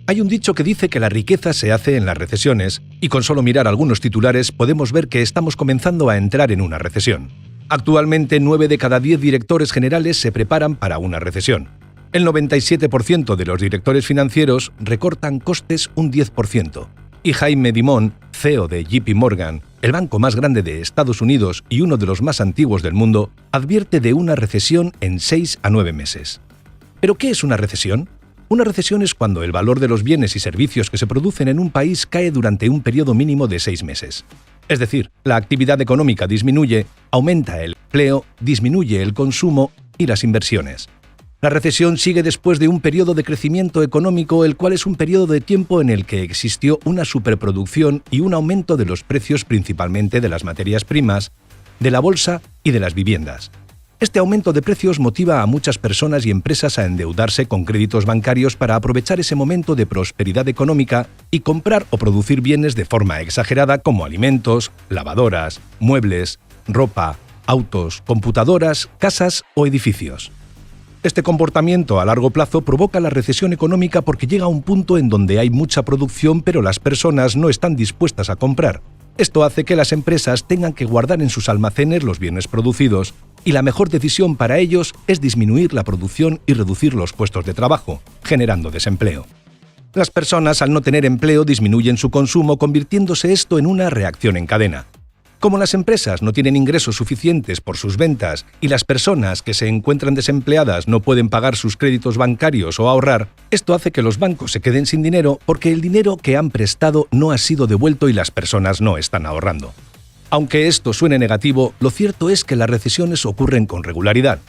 Hay un dicho que dice que la riqueza se hace en las recesiones, y con solo mirar algunos titulares podemos ver que estamos comenzando a entrar en una recesión. Actualmente, 9 de cada 10 directores generales se preparan para una recesión. El 97% de los directores financieros recortan costes un 10%. Y Jaime Dimon, CEO de JP Morgan, el banco más grande de Estados Unidos y uno de los más antiguos del mundo, advierte de una recesión en 6 a 9 meses. ¿Pero qué es una recesión? Una recesión es cuando el valor de los bienes y servicios que se producen en un país cae durante un periodo mínimo de 6 meses. Es decir, la actividad económica disminuye, aumenta el empleo, disminuye el consumo y las inversiones. La recesión sigue después de un periodo de crecimiento económico, el cual es un periodo de tiempo en el que existió una superproducción y un aumento de los precios principalmente de las materias primas, de la bolsa y de las viviendas. Este aumento de precios motiva a muchas personas y empresas a endeudarse con créditos bancarios para aprovechar ese momento de prosperidad económica y comprar o producir bienes de forma exagerada como alimentos, lavadoras, muebles, ropa, autos, computadoras, casas o edificios. Este comportamiento a largo plazo provoca la recesión económica porque llega a un punto en donde hay mucha producción pero las personas no están dispuestas a comprar. Esto hace que las empresas tengan que guardar en sus almacenes los bienes producidos y la mejor decisión para ellos es disminuir la producción y reducir los puestos de trabajo, generando desempleo. Las personas, al no tener empleo, disminuyen su consumo, convirtiéndose esto en una reacción en cadena. Como las empresas no tienen ingresos suficientes por sus ventas y las personas que se encuentran desempleadas no pueden pagar sus créditos bancarios o ahorrar, esto hace que los bancos se queden sin dinero porque el dinero que han prestado no ha sido devuelto y las personas no están ahorrando. Aunque esto suene negativo, lo cierto es que las recesiones ocurren con regularidad.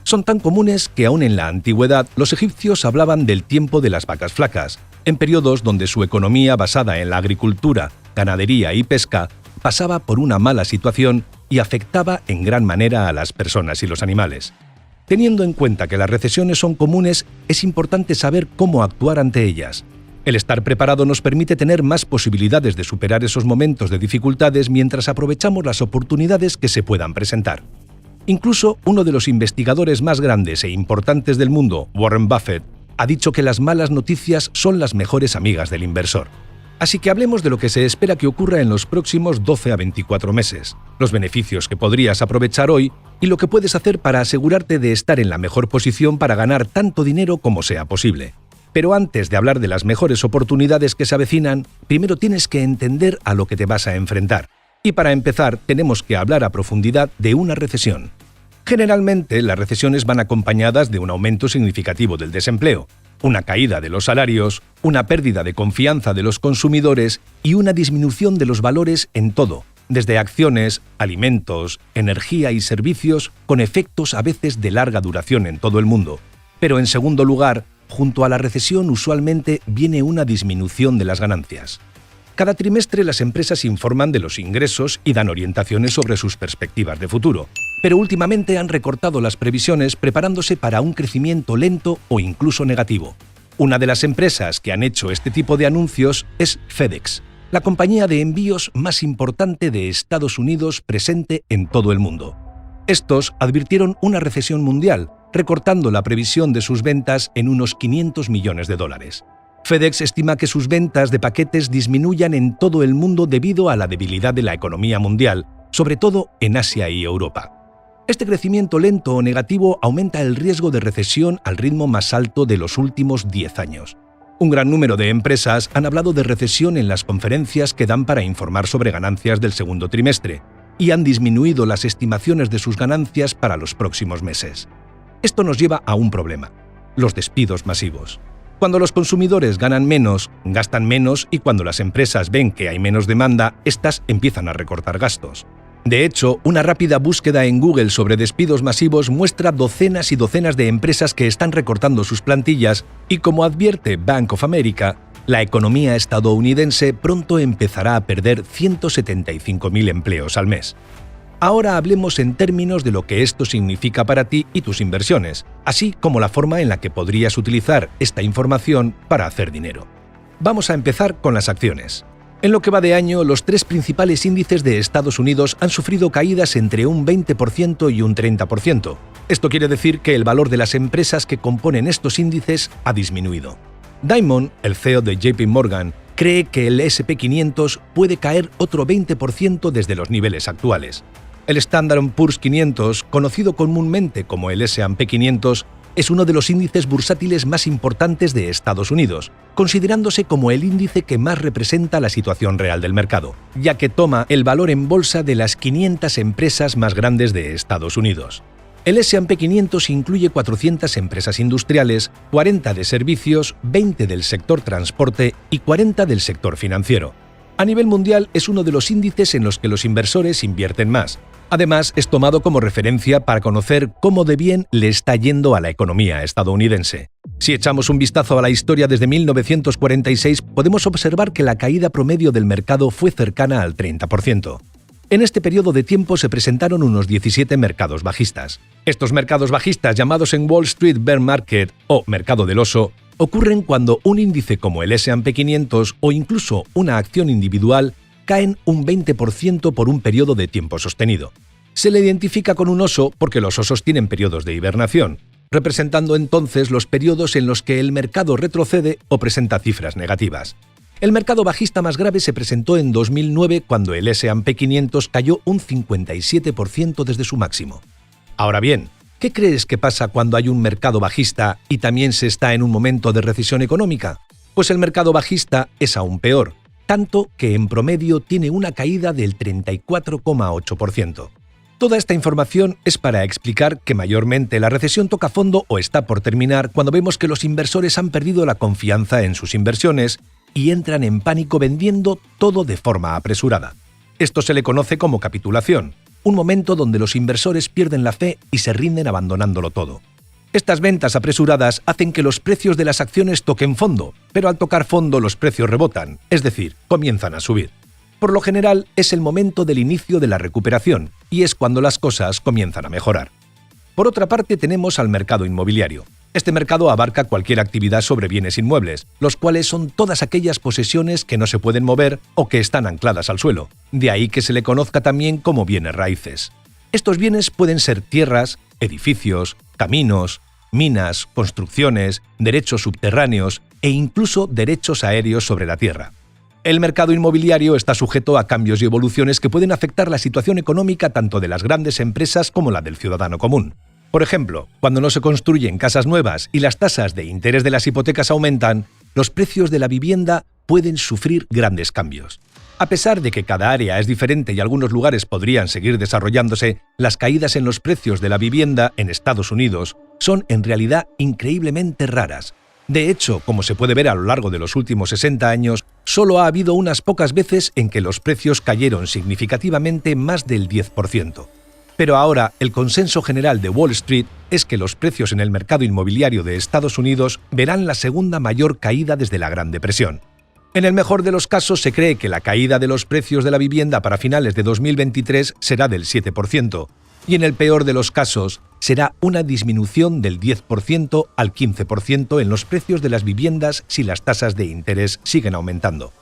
Son tan comunes que aún en la antigüedad los egipcios hablaban del tiempo de las vacas flacas, en periodos donde su economía basada en la agricultura, ganadería y pesca pasaba por una mala situación y afectaba en gran manera a las personas y los animales. Teniendo en cuenta que las recesiones son comunes, es importante saber cómo actuar ante ellas. El estar preparado nos permite tener más posibilidades de superar esos momentos de dificultades mientras aprovechamos las oportunidades que se puedan presentar. Incluso uno de los investigadores más grandes e importantes del mundo, Warren Buffett, ha dicho que las malas noticias son las mejores amigas del inversor. Así que hablemos de lo que se espera que ocurra en los próximos 12 a 24 meses, los beneficios que podrías aprovechar hoy y lo que puedes hacer para asegurarte de estar en la mejor posición para ganar tanto dinero como sea posible. Pero antes de hablar de las mejores oportunidades que se avecinan, primero tienes que entender a lo que te vas a enfrentar. Y para empezar, tenemos que hablar a profundidad de una recesión. Generalmente, las recesiones van acompañadas de un aumento significativo del desempleo, una caída de los salarios, una pérdida de confianza de los consumidores y una disminución de los valores en todo, desde acciones, alimentos, energía y servicios, con efectos a veces de larga duración en todo el mundo. Pero en segundo lugar, junto a la recesión usualmente viene una disminución de las ganancias. Cada trimestre las empresas informan de los ingresos y dan orientaciones sobre sus perspectivas de futuro, pero últimamente han recortado las previsiones preparándose para un crecimiento lento o incluso negativo. Una de las empresas que han hecho este tipo de anuncios es FedEx, la compañía de envíos más importante de Estados Unidos presente en todo el mundo. Estos advirtieron una recesión mundial, recortando la previsión de sus ventas en unos $500 millones. FedEx estima que sus ventas de paquetes disminuyan en todo el mundo debido a la debilidad de la economía mundial, sobre todo en Asia y Europa. Este crecimiento lento o negativo aumenta el riesgo de recesión al ritmo más alto de los últimos 10 años. Un gran número de empresas han hablado de recesión en las conferencias que dan para informar sobre ganancias del segundo trimestre, y han disminuido las estimaciones de sus ganancias para los próximos meses. Esto nos lleva a un problema: los despidos masivos. Cuando los consumidores ganan menos, gastan menos y cuando las empresas ven que hay menos demanda, estas empiezan a recortar gastos. De hecho, una rápida búsqueda en Google sobre despidos masivos muestra docenas y docenas de empresas que están recortando sus plantillas y, como advierte Bank of America, la economía estadounidense pronto empezará a perder 175.000 empleos al mes. Ahora hablemos en términos de lo que esto significa para ti y tus inversiones, así como la forma en la que podrías utilizar esta información para hacer dinero. Vamos a empezar con las acciones. En lo que va de año, los 3 principales índices de Estados Unidos han sufrido caídas entre un 20% y un 30%. Esto quiere decir que el valor de las empresas que componen estos índices ha disminuido. Diamond, el CEO de JP Morgan, cree que el S&P 500 puede caer otro 20% desde los niveles actuales. El Standard & Poor's 500, conocido comúnmente como el S&P 500, es uno de los índices bursátiles más importantes de Estados Unidos, considerándose como el índice que más representa la situación real del mercado, ya que toma el valor en bolsa de las 500 empresas más grandes de Estados Unidos. El S&P 500 incluye 400 empresas industriales, 40 de servicios, 20 del sector transporte y 40 del sector financiero. A nivel mundial es uno de los índices en los que los inversores invierten más. Además, es tomado como referencia para conocer cómo de bien le está yendo a la economía estadounidense. Si echamos un vistazo a la historia desde 1946, podemos observar que la caída promedio del mercado fue cercana al 30%. En este periodo de tiempo se presentaron unos 17 mercados bajistas. Estos mercados bajistas, llamados en Wall Street Bear Market o mercado del oso, ocurren cuando un índice como el S&P 500 o incluso una acción individual caen un 20% por un periodo de tiempo sostenido. Se le identifica con un oso porque los osos tienen periodos de hibernación, representando entonces los periodos en los que el mercado retrocede o presenta cifras negativas. El mercado bajista más grave se presentó en 2009 cuando el S&P 500 cayó un 57% desde su máximo. Ahora bien, ¿qué crees que pasa cuando hay un mercado bajista y también se está en un momento de recesión económica? Pues el mercado bajista es aún peor, tanto que en promedio tiene una caída del 34,8%. Toda esta información es para explicar que mayormente la recesión toca fondo o está por terminar cuando vemos que los inversores han perdido la confianza en sus inversiones y entran en pánico vendiendo todo de forma apresurada. Esto se le conoce como capitulación, un momento donde los inversores pierden la fe y se rinden abandonándolo todo. Estas ventas apresuradas hacen que los precios de las acciones toquen fondo, pero al tocar fondo los precios rebotan, es decir, comienzan a subir. Por lo general es el momento del inicio de la recuperación y es cuando las cosas comienzan a mejorar. Por otra parte tenemos al mercado inmobiliario. Este mercado abarca cualquier actividad sobre bienes inmuebles, los cuales son todas aquellas posesiones que no se pueden mover o que están ancladas al suelo. De ahí que se le conozca también como bienes raíces. Estos bienes pueden ser tierras, edificios, caminos, minas, construcciones, derechos subterráneos e incluso derechos aéreos sobre la tierra. El mercado inmobiliario está sujeto a cambios y evoluciones que pueden afectar la situación económica tanto de las grandes empresas como la del ciudadano común. Por ejemplo, cuando no se construyen casas nuevas y las tasas de interés de las hipotecas aumentan, los precios de la vivienda pueden sufrir grandes cambios. A pesar de que cada área es diferente y algunos lugares podrían seguir desarrollándose, las caídas en los precios de la vivienda en Estados Unidos son en realidad increíblemente raras. De hecho, como se puede ver a lo largo de los últimos 60 años, solo ha habido unas pocas veces en que los precios cayeron significativamente más del 10%. Pero ahora el consenso general de Wall Street es que los precios en el mercado inmobiliario de Estados Unidos verán la segunda mayor caída desde la Gran Depresión. En el mejor de los casos se cree que la caída de los precios de la vivienda para finales de 2023 será del 7%, y en el peor de los casos será una disminución del 10% al 15% en los precios de las viviendas si las tasas de interés siguen aumentando.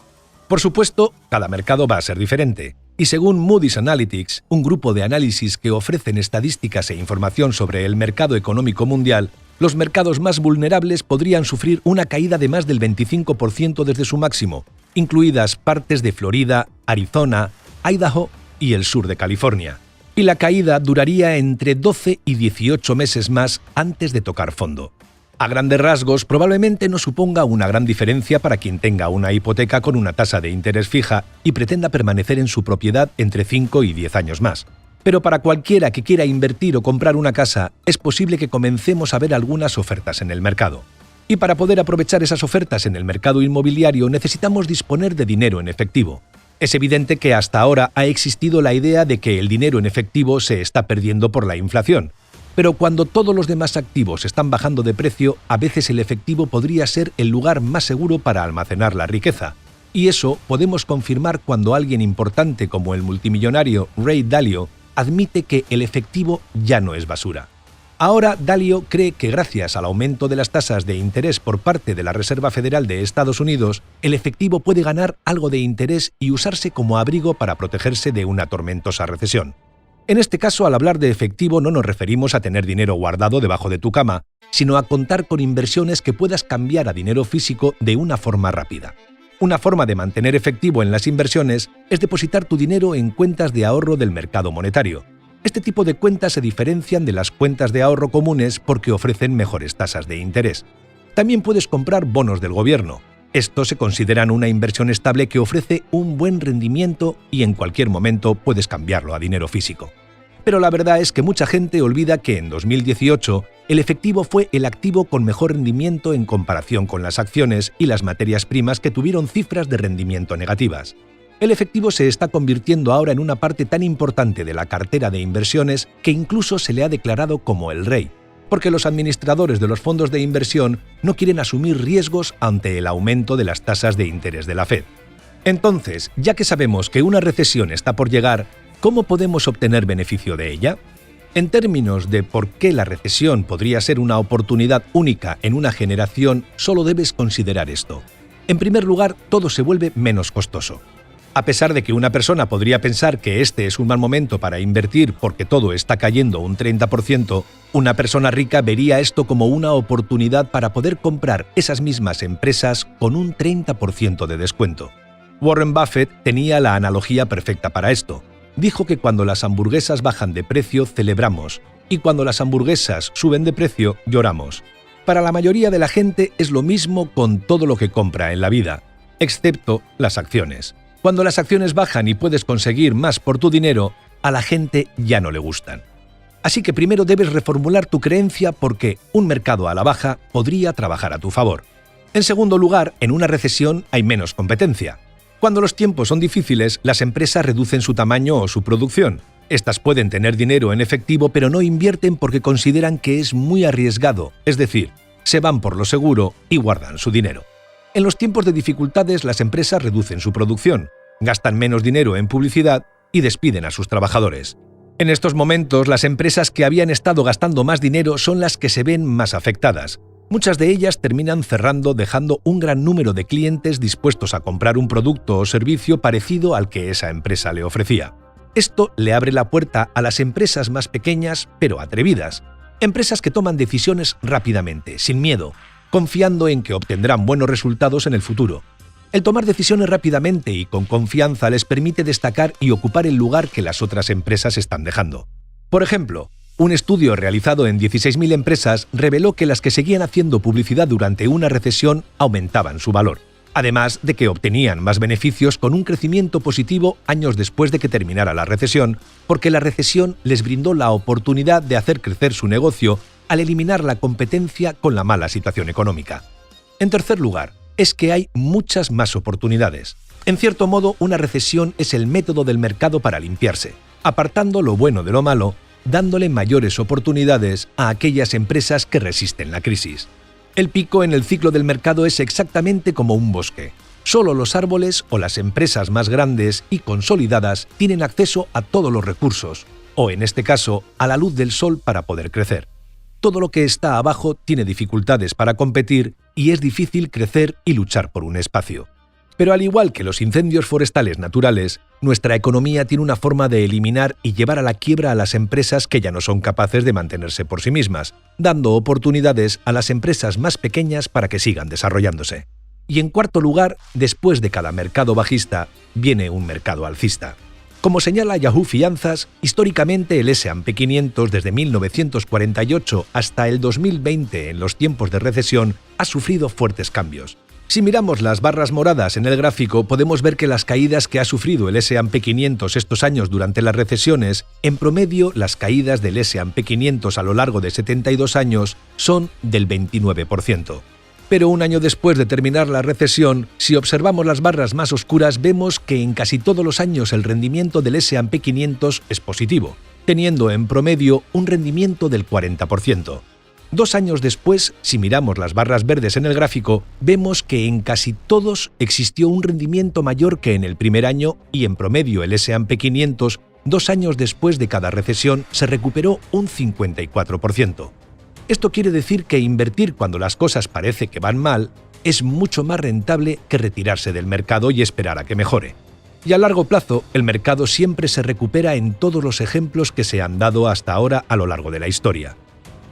Por supuesto, cada mercado va a ser diferente, y según Moody's Analytics, un grupo de análisis que ofrecen estadísticas e información sobre el mercado económico mundial, los mercados más vulnerables podrían sufrir una caída de más del 25% desde su máximo, incluidas partes de Florida, Arizona, Idaho y el sur de California. Y la caída duraría entre 12 y 18 meses más antes de tocar fondo. A grandes rasgos, probablemente no suponga una gran diferencia para quien tenga una hipoteca con una tasa de interés fija y pretenda permanecer en su propiedad entre 5 y 10 años más. Pero para cualquiera que quiera invertir o comprar una casa, es posible que comencemos a ver algunas ofertas en el mercado. Y para poder aprovechar esas ofertas en el mercado inmobiliario necesitamos disponer de dinero en efectivo. Es evidente que hasta ahora ha existido la idea de que el dinero en efectivo se está perdiendo por la inflación. Pero cuando todos los demás activos están bajando de precio, a veces el efectivo podría ser el lugar más seguro para almacenar la riqueza. Y eso podemos confirmar cuando alguien importante como el multimillonario Ray Dalio admite que el efectivo ya no es basura. Ahora Dalio cree que gracias al aumento de las tasas de interés por parte de la Reserva Federal de Estados Unidos, el efectivo puede ganar algo de interés y usarse como abrigo para protegerse de una tormentosa recesión. En este caso, al hablar de efectivo no nos referimos a tener dinero guardado debajo de tu cama, sino a contar con inversiones que puedas cambiar a dinero físico de una forma rápida. Una forma de mantener efectivo en las inversiones es depositar tu dinero en cuentas de ahorro del mercado monetario. Este tipo de cuentas se diferencian de las cuentas de ahorro comunes porque ofrecen mejores tasas de interés. También puedes comprar bonos del gobierno. Estos se consideran una inversión estable que ofrece un buen rendimiento y en cualquier momento puedes cambiarlo a dinero físico. Pero la verdad es que mucha gente olvida que en 2018 el efectivo fue el activo con mejor rendimiento en comparación con las acciones y las materias primas que tuvieron cifras de rendimiento negativas. El efectivo se está convirtiendo ahora en una parte tan importante de la cartera de inversiones que incluso se le ha declarado como el rey, porque los administradores de los fondos de inversión no quieren asumir riesgos ante el aumento de las tasas de interés de la Fed. Entonces, ya que sabemos que una recesión está por llegar, ¿cómo podemos obtener beneficio de ella? En términos de por qué la recesión podría ser una oportunidad única en una generación, solo debes considerar esto. En primer lugar, todo se vuelve menos costoso. A pesar de que una persona podría pensar que este es un mal momento para invertir porque todo está cayendo un 30%, una persona rica vería esto como una oportunidad para poder comprar esas mismas empresas con un 30% de descuento. Warren Buffett tenía la analogía perfecta para esto. Dijo que cuando las hamburguesas bajan de precio, celebramos, y cuando las hamburguesas suben de precio, lloramos. Para la mayoría de la gente es lo mismo con todo lo que compra en la vida, excepto las acciones. Cuando las acciones bajan y puedes conseguir más por tu dinero, a la gente ya no le gustan. Así que primero debes reformular tu creencia porque un mercado a la baja podría trabajar a tu favor. En segundo lugar, en una recesión hay menos competencia. Cuando los tiempos son difíciles, las empresas reducen su tamaño o su producción. Estas pueden tener dinero en efectivo, pero no invierten porque consideran que es muy arriesgado, es decir, se van por lo seguro y guardan su dinero. En los tiempos de dificultades, las empresas reducen su producción, gastan menos dinero en publicidad y despiden a sus trabajadores. En estos momentos, las empresas que habían estado gastando más dinero son las que se ven más afectadas. Muchas de ellas terminan cerrando dejando un gran número de clientes dispuestos a comprar un producto o servicio parecido al que esa empresa le ofrecía. Esto le abre la puerta a las empresas más pequeñas, pero atrevidas. Empresas que toman decisiones rápidamente, sin miedo, confiando en que obtendrán buenos resultados en el futuro. El tomar decisiones rápidamente y con confianza les permite destacar y ocupar el lugar que las otras empresas están dejando. Por ejemplo, un estudio realizado en 16.000 empresas reveló que las que seguían haciendo publicidad durante una recesión aumentaban su valor, además de que obtenían más beneficios con un crecimiento positivo años después de que terminara la recesión, porque la recesión les brindó la oportunidad de hacer crecer su negocio al eliminar la competencia con la mala situación económica. En tercer lugar, es que hay muchas más oportunidades. En cierto modo, una recesión es el método del mercado para limpiarse, apartando lo bueno de lo malo, dándole mayores oportunidades a aquellas empresas que resisten la crisis. El pico en el ciclo del mercado es exactamente como un bosque. Solo los árboles o las empresas más grandes y consolidadas tienen acceso a todos los recursos, o en este caso, a la luz del sol para poder crecer. Todo lo que está abajo tiene dificultades para competir y es difícil crecer y luchar por un espacio. Pero al igual que los incendios forestales naturales, nuestra economía tiene una forma de eliminar y llevar a la quiebra a las empresas que ya no son capaces de mantenerse por sí mismas, dando oportunidades a las empresas más pequeñas para que sigan desarrollándose. Y en cuarto lugar, después de cada mercado bajista, viene un mercado alcista. Como señala Yahoo Finanzas, históricamente el S&P 500 desde 1948 hasta el 2020 en los tiempos de recesión ha sufrido fuertes cambios. Si miramos las barras moradas en el gráfico, podemos ver que las caídas que ha sufrido el S&P 500 estos años durante las recesiones, en promedio las caídas del S&P 500 a lo largo de 72 años son del 29%. Pero un año después de terminar la recesión, si observamos las barras más oscuras, vemos que en casi todos los años el rendimiento del S&P 500 es positivo, teniendo en promedio un rendimiento del 40%. 2 años después, si miramos las barras verdes en el gráfico, vemos que en casi todos existió un rendimiento mayor que en el primer año y en promedio el S&P 500, 2 años después de cada recesión, se recuperó un 54%. Esto quiere decir que invertir cuando las cosas parece que van mal es mucho más rentable que retirarse del mercado y esperar a que mejore. Y a largo plazo, el mercado siempre se recupera en todos los ejemplos que se han dado hasta ahora a lo largo de la historia.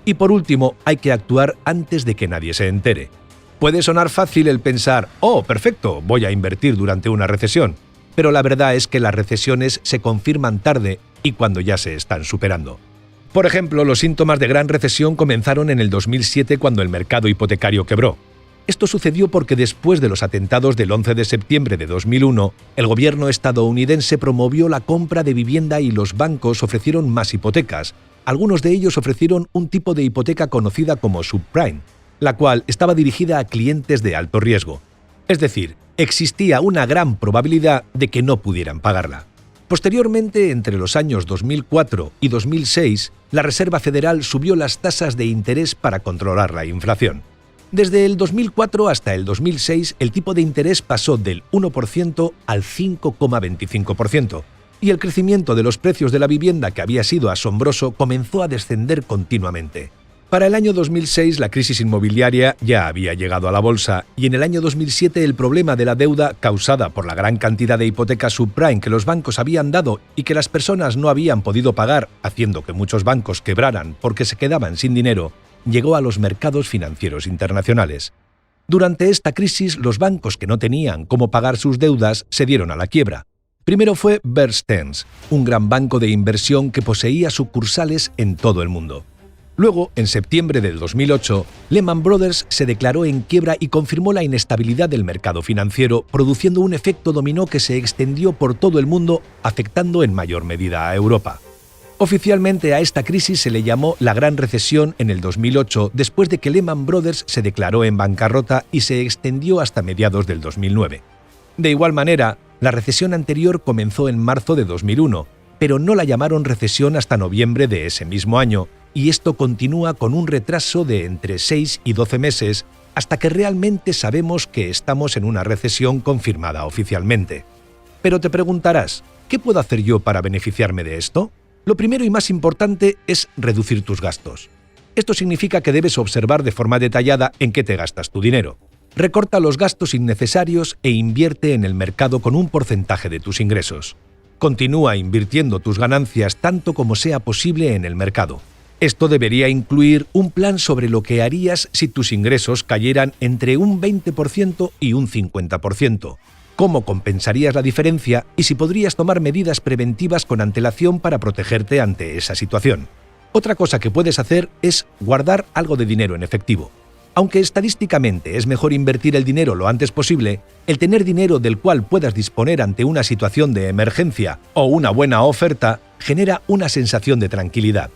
Y por último, hay que actuar antes de que nadie se entere. Puede sonar fácil el pensar, oh, perfecto, voy a invertir durante una recesión, pero la verdad es que las recesiones se confirman tarde y cuando ya se están superando. Por ejemplo, los síntomas de gran recesión comenzaron en el 2007 cuando el mercado hipotecario quebró. Esto sucedió porque después de los atentados del 11 de septiembre de 2001, el gobierno estadounidense promovió la compra de vivienda y los bancos ofrecieron más hipotecas. Algunos de ellos ofrecieron un tipo de hipoteca conocida como subprime, la cual estaba dirigida a clientes de alto riesgo. Es decir, existía una gran probabilidad de que no pudieran pagarla. Posteriormente, entre los años 2004 y 2006, la Reserva Federal subió las tasas de interés para controlar la inflación. Desde el 2004 hasta el 2006, el tipo de interés pasó del 1% al 5,25%, y el crecimiento de los precios de la vivienda, que había sido asombroso, comenzó a descender continuamente. Para el año 2006 la crisis inmobiliaria ya había llegado a la bolsa y en el año 2007 el problema de la deuda causada por la gran cantidad de hipotecas subprime que los bancos habían dado y que las personas no habían podido pagar, haciendo que muchos bancos quebraran porque se quedaban sin dinero, llegó a los mercados financieros internacionales. Durante esta crisis, los bancos que no tenían cómo pagar sus deudas se dieron a la quiebra. Primero fue Bear Stearns, un gran banco de inversión que poseía sucursales en todo el mundo. Luego, en septiembre del 2008, Lehman Brothers se declaró en quiebra y confirmó la inestabilidad del mercado financiero, produciendo un efecto dominó que se extendió por todo el mundo, afectando en mayor medida a Europa. Oficialmente a esta crisis se le llamó la Gran Recesión en el 2008, después de que Lehman Brothers se declaró en bancarrota y se extendió hasta mediados del 2009. De igual manera, la recesión anterior comenzó en marzo de 2001, pero no la llamaron recesión hasta noviembre de ese mismo año, y esto continúa con un retraso de entre 6 y 12 meses hasta que realmente sabemos que estamos en una recesión confirmada oficialmente. Pero te preguntarás, ¿qué puedo hacer yo para beneficiarme de esto? Lo primero y más importante es reducir tus gastos. Esto significa que debes observar de forma detallada en qué te gastas tu dinero. Recorta los gastos innecesarios e invierte en el mercado con un porcentaje de tus ingresos. Continúa invirtiendo tus ganancias tanto como sea posible en el mercado. Esto debería incluir un plan sobre lo que harías si tus ingresos cayeran entre un 20% y un 50%, cómo compensarías la diferencia y si podrías tomar medidas preventivas con antelación para protegerte ante esa situación. Otra cosa que puedes hacer es guardar algo de dinero en efectivo. Aunque estadísticamente es mejor invertir el dinero lo antes posible, el tener dinero del cual puedas disponer ante una situación de emergencia o una buena oferta genera una sensación de tranquilidad.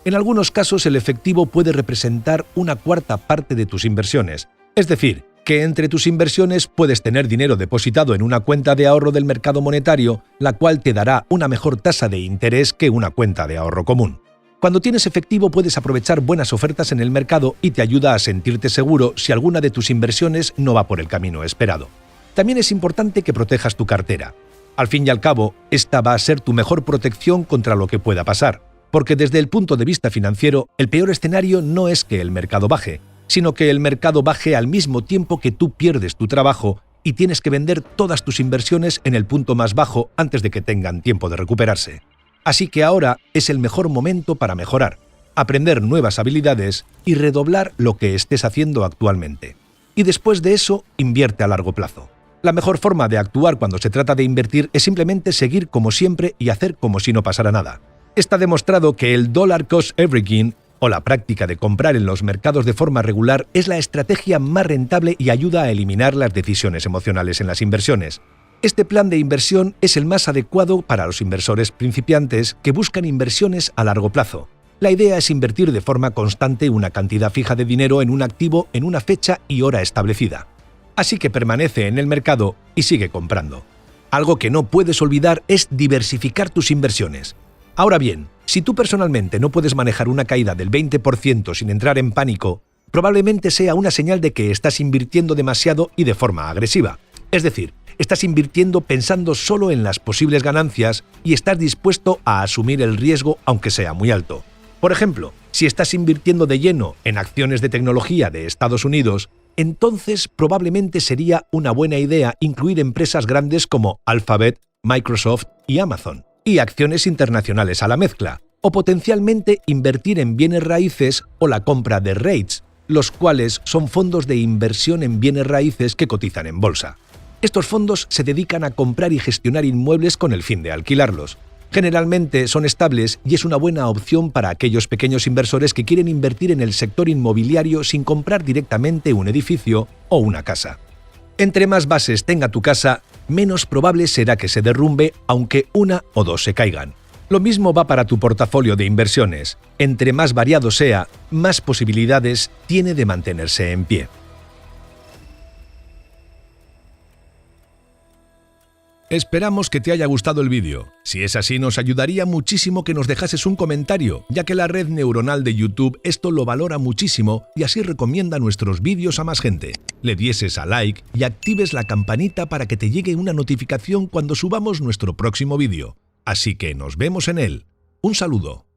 En algunos casos el efectivo puede representar una cuarta parte de tus inversiones, es decir, que entre tus inversiones puedes tener dinero depositado en una cuenta de ahorro del mercado monetario, la cual te dará una mejor tasa de interés que una cuenta de ahorro común. Cuando tienes efectivo puedes aprovechar buenas ofertas en el mercado y te ayuda a sentirte seguro si alguna de tus inversiones no va por el camino esperado. También es importante que protejas tu cartera. Al fin y al cabo, esta va a ser tu mejor protección contra lo que pueda pasar, porque desde el punto de vista financiero, el peor escenario no es que el mercado baje, sino que el mercado baje al mismo tiempo que tú pierdes tu trabajo y tienes que vender todas tus inversiones en el punto más bajo antes de que tengan tiempo de recuperarse. Así que ahora es el mejor momento para mejorar, aprender nuevas habilidades y redoblar lo que estés haciendo actualmente. Y después de eso, invierte a largo plazo. La mejor forma de actuar cuando se trata de invertir es simplemente seguir como siempre y hacer como si no pasara nada. Está demostrado que el dollar cost averaging, o la práctica de comprar en los mercados de forma regular, es la estrategia más rentable y ayuda a eliminar las decisiones emocionales en las inversiones. Este plan de inversión es el más adecuado para los inversores principiantes que buscan inversiones a largo plazo. La idea es invertir de forma constante una cantidad fija de dinero en un activo en una fecha y hora establecida. Así que permanece en el mercado y sigue comprando. Algo que no puedes olvidar es diversificar tus inversiones. Ahora bien, si tú personalmente no puedes manejar una caída del 20% sin entrar en pánico, probablemente sea una señal de que estás invirtiendo demasiado y de forma agresiva. Es decir, estás invirtiendo pensando solo en las posibles ganancias y estás dispuesto a asumir el riesgo aunque sea muy alto. Por ejemplo, si estás invirtiendo de lleno en acciones de tecnología de Estados Unidos, entonces probablemente sería una buena idea incluir empresas grandes como Alphabet, Microsoft y Amazon, y acciones internacionales a la mezcla, o potencialmente invertir en bienes raíces o la compra de REITs, los cuales son fondos de inversión en bienes raíces que cotizan en bolsa. Estos fondos se dedican a comprar y gestionar inmuebles con el fin de alquilarlos. Generalmente son estables y es una buena opción para aquellos pequeños inversores que quieren invertir en el sector inmobiliario sin comprar directamente un edificio o una casa. Entre más bases tenga tu casa, menos probable será que se derrumbe, aunque una o dos se caigan. Lo mismo va para tu portafolio de inversiones. Entre más variado sea, más posibilidades tiene de mantenerse en pie. Esperamos que te haya gustado el vídeo. Si es así, nos ayudaría muchísimo que nos dejases un comentario, ya que la red neuronal de YouTube esto lo valora muchísimo y así recomienda nuestros vídeos a más gente. Le dieses a like y actives la campanita para que te llegue una notificación cuando subamos nuestro próximo vídeo. Así que nos vemos en él. Un saludo.